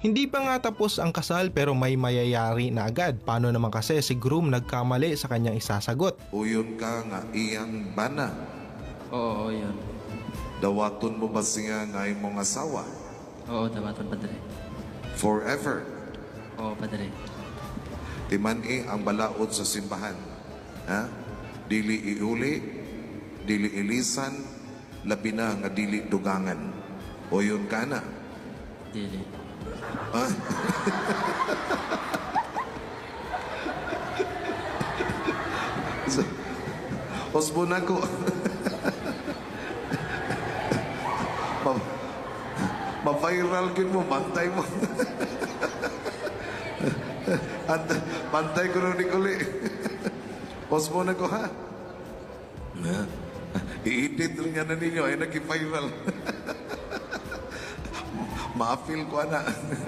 Hindi pa nga tapos ang kasal pero may mayayari na agad. Paano naman kasi si groom nagkamali sa kanyang isasagot? Uyon ka nga iyang bana. Oo, yun. Dawaton mo ba siya nga imong asawa? Oo, dawaton padre. Forever. Oo, padre. Timani ang balaod sa simbahan. Ha? Dili iuli, dili ilisan, labi na nga dili dugangan. Uyon ka na. Dili. Ah? Osbon ako. Ma-viral kin mo, bantay mo. At bantay ko rin uli. Osbon ako ha. I-edit rin yan na ninyo ay nag-viral. Ma-feel ko na.